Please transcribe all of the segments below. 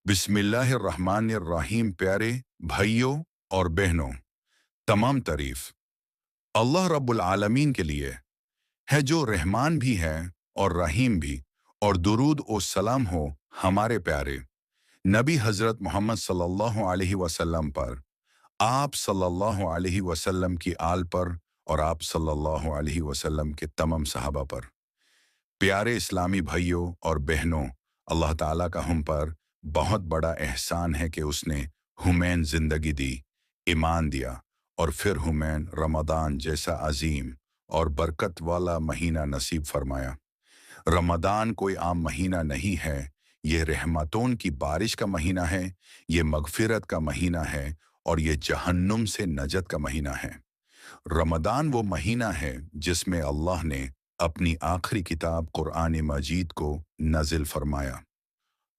बिस्मिल्लाहिर्रहमानिर्रहीम। प्यारे भाइयों और बहनों, तमाम तारीफ अल्लाह रब्बुल आलमीन के लिए है, जो रहमान भी है और रहीम भी। और दुरूद और सलाम हो हमारे प्यारे नबी हज़रत मोहम्मद सल्लल्लाहु अलैहि वसल्लम पर, आप सल्लल्लाहु अलैहि वसल्लम की आल पर और आप सल्लल्लाहु अलैहि वसल्लम के तमाम सहाबा पर। प्यारे इस्लामी भाइयों और बहनों, अल्लाह ताला का हम पर बहुत बड़ा एहसान है कि उसने हुमैन ज़िंदगी दी, ईमान दिया और फिर हुमैन रमदान जैसा अजीम और बरकत वाला महीना नसीब फरमाया। रमदान कोई आम महीना नहीं है, ये रहमतों की बारिश का महीना है, ये मगफिरत का महीना है और ये जहन्नुम से नजत का महीना है। रमदान वो महीना है जिसमें अल्लाह ने अपनी आखिरी किताब कुरान मजीद को नाजिल फरमाया।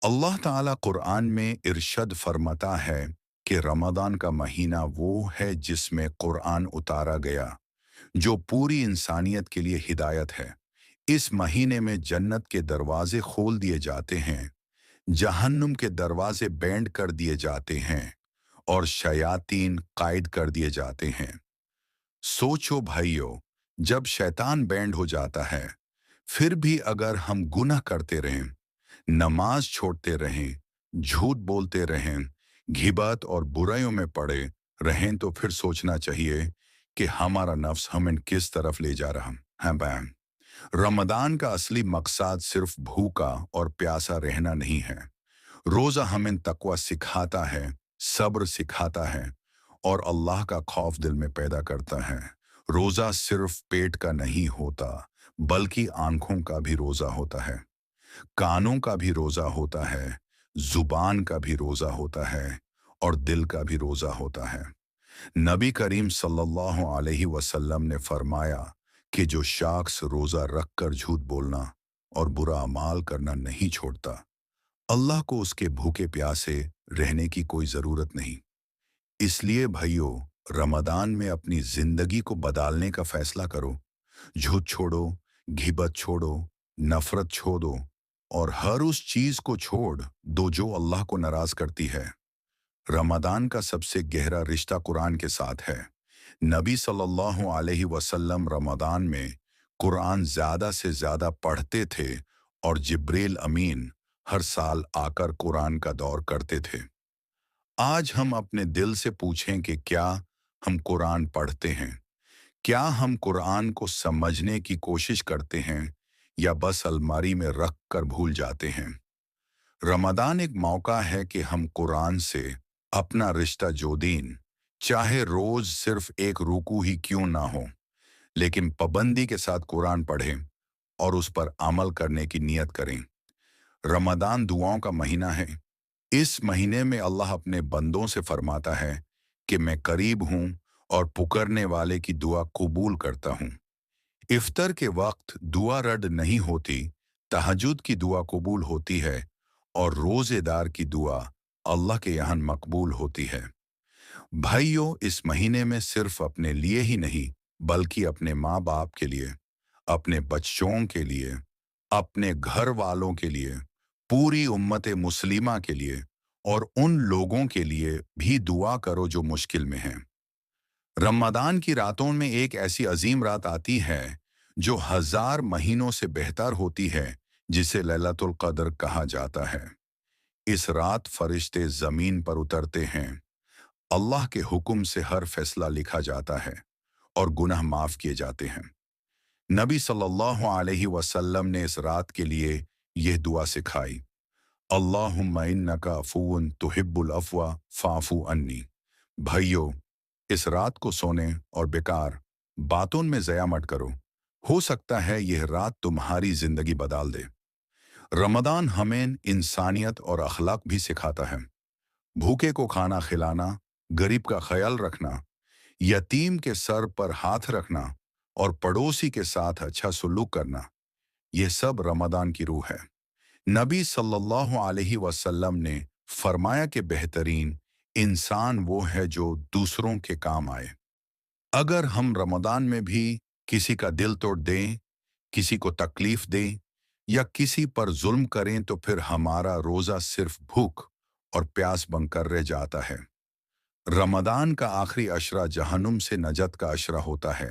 अल्लाह ताला कुरान में इरशद फरमाता है कि रमदान का महीना वो है जिसमें कुरान उतारा गया, जो पूरी इंसानियत के लिए हिदायत है। इस महीने में जन्नत के दरवाजे खोल दिए जाते हैं, जहन्नुम के दरवाजे बैंड कर दिए जाते हैं और शयातीन कायद कर दिए जाते हैं। सोचो भाइयों, जब शैतान बैंड हो जाता है, फिर भी अगर हम गुनाह करते रहें, नमाज छोड़ते रहें, झूठ बोलते रहें, घिबत और बुराइयों में पड़े रहें, तो फिर सोचना चाहिए कि हमारा नफ्स हमें किस तरफ ले जा रहा है। बैन रमदान का असली मकसद सिर्फ भूखा और प्यासा रहना नहीं है। रोज़ा हमें तकवा सिखाता है, सब्र सिखाता है और अल्लाह का खौफ दिल में पैदा करता है। रोज़ा सिर्फ पेट का नहीं होता, बल्कि आंखों का भी रोज़ा होता है, कानों का भी रोज़ा होता है, जुबान का भी रोज़ा होता है और दिल का भी रोज़ा होता है। नबी करीम सल्लल्लाहु अलैहि वसल्लम ने फरमाया कि जो शख्स रोज़ा रख कर झूठ बोलना और बुरा अमाल करना नहीं छोड़ता, अल्लाह को उसके भूखे प्यासे रहने की कोई ज़रूरत नहीं। इसलिए भाइयों, रमदान में अपनी ज़िंदगी को बदलने का फैसला करो। झूठ छोड़ो, घिबत छोड़ो, नफरत छोड़ो और हर उस चीज़ को छोड़ दो जो अल्लाह को नाराज़ करती है। रमदान का सबसे गहरा रिश्ता कुरान के साथ है। नबी सल्लल्लाहु अलैहि वसल्लम रमदान में कुरान ज़्यादा से ज़्यादा पढ़ते थे और जिब्रील अमीन हर साल आकर कुरान का दौर करते थे। आज हम अपने दिल से पूछें कि क्या हम कुरान पढ़ते हैं? क्या हम कुरान को समझने की कोशिश करते हैं या बस अलमारी में रख कर भूल जाते हैं? रमदान एक मौका है कि हम कुरान से अपना रिश्ता जोड़ें, चाहे रोज सिर्फ एक रुकू ही क्यों ना हो, लेकिन पाबंदी के साथ कुरान पढ़ें और उस पर अमल करने की नियत करें। रमदान दुआओं का महीना है। इस महीने में अल्लाह अपने बंदों से फरमाता है कि मैं करीब हूँ और पुकारने वाले की दुआ कबूल करता हूँ। इफ्तार के वक्त दुआ रद्द नहीं होती, तहज्जुद की दुआ कबूल होती है और रोजेदार की दुआ अल्लाह के यहाँ मकबूल होती है। भाइयों, इस महीने में सिर्फ अपने लिए ही नहीं, बल्कि अपने माँ बाप के लिए, अपने बच्चों के लिए, अपने घर वालों के लिए, पूरी उम्मत मुस्लिमा के लिए और उन लोगों के लिए भी दुआ करो जो मुश्किल में हैं। रमदान की रातों में एक ऐसी अजीम रात आती है जो हजार महीनों से बेहतर होती है, जिसे लैलतुल कद्र कहा जाता है। इस रात फरिश्ते जमीन पर उतरते हैं, अल्लाह के हुक्म से हर फैसला लिखा जाता है और गुनाह माफ किए जाते हैं। नबी सल्लल्लाहु अलैहि वसल्लम ने इस रात के लिए यह दुआ सिखाई, अल्लाहुम्मा इन्नका अफ़ूउन तुहिब्बुल अफ़्वा फ़ाफ़ू अन्नी। भाइयों, इस रात को सोने और बेकार बातों में ज़या मत करो। हो सकता है यह रात तुम्हारी जिंदगी बदल दे। रमदान हमें इंसानियत और अखलाक भी सिखाता है। भूखे को खाना खिलाना, गरीब का ख्याल रखना, यतीम के सर पर हाथ रखना और पड़ोसी के साथ अच्छा सुलूक करना, यह सब रमदान की रूह है। नबी सल्लल्लाहु अलैहि वसल्लम ने फरमाया कि बेहतरीन इंसान वो है जो दूसरों के काम आए। अगर हम रमदान में भी किसी का दिल तोड़ दें, किसी को तकलीफ दें या किसी पर जुल्म करें, तो फिर हमारा रोज़ा सिर्फ भूख اور پیاس بنکر رہ جاتا ہے۔ رمضان کا آخری عشرہ جہنم سے نجات کا عشرہ ہوتا ہے۔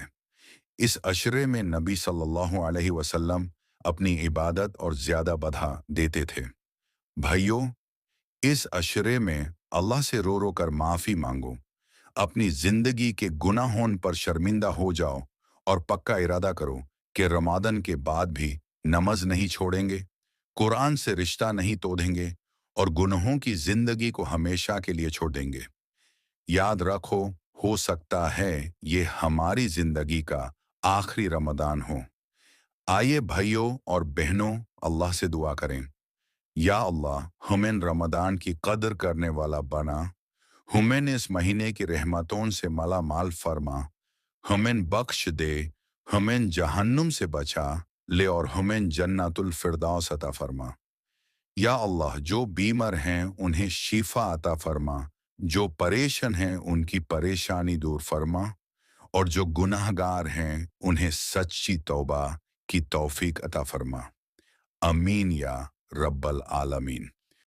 اس عشرے میں نبی صلی اللہ علیہ وسلم اپنی عبادت اور زیادہ بڑھا دیتے تھے۔ بھائیوں، اس عشرے میں اللہ سے رو رو کر معافی مانگو، اپنی زندگی کے گناہوں پر شرمندہ ہو جاؤ اور پکا ارادہ کرو کہ رمضان کے بعد بھی نماز نہیں چھوڑیں گے، قرآن سے رشتہ نہیں توڑیں گے اور گناہوں کی زندگی کو ہمیشہ کے لیے چھوڑ دیں گے۔ یاد رکھو، ہو سکتا ہے یہ ہماری زندگی کا آخری رمضان ہو۔ آئیے بھائیوں اور بہنوں، اللہ سے دعا کریں۔ یا اللہ، ہمیں رمضان کی قدر کرنے والا بنا، ہمیں اس مہینے کی رحمتوں سے مالا مال فرما، ہمیں بخش دے، ہمیں جہنم سے بچا لے اور ہمیں جنت الفردوس عطا فرما۔ یا اللہ، جو بیمار ہیں انہیں شفا عطا فرما، جو پریشان ہیں ان کی پریشانی دور فرما، اور جو گناہ گار ہیں انہیں سچی توبہ کی توفیق عطا فرما۔ آمین یا رب العالمین۔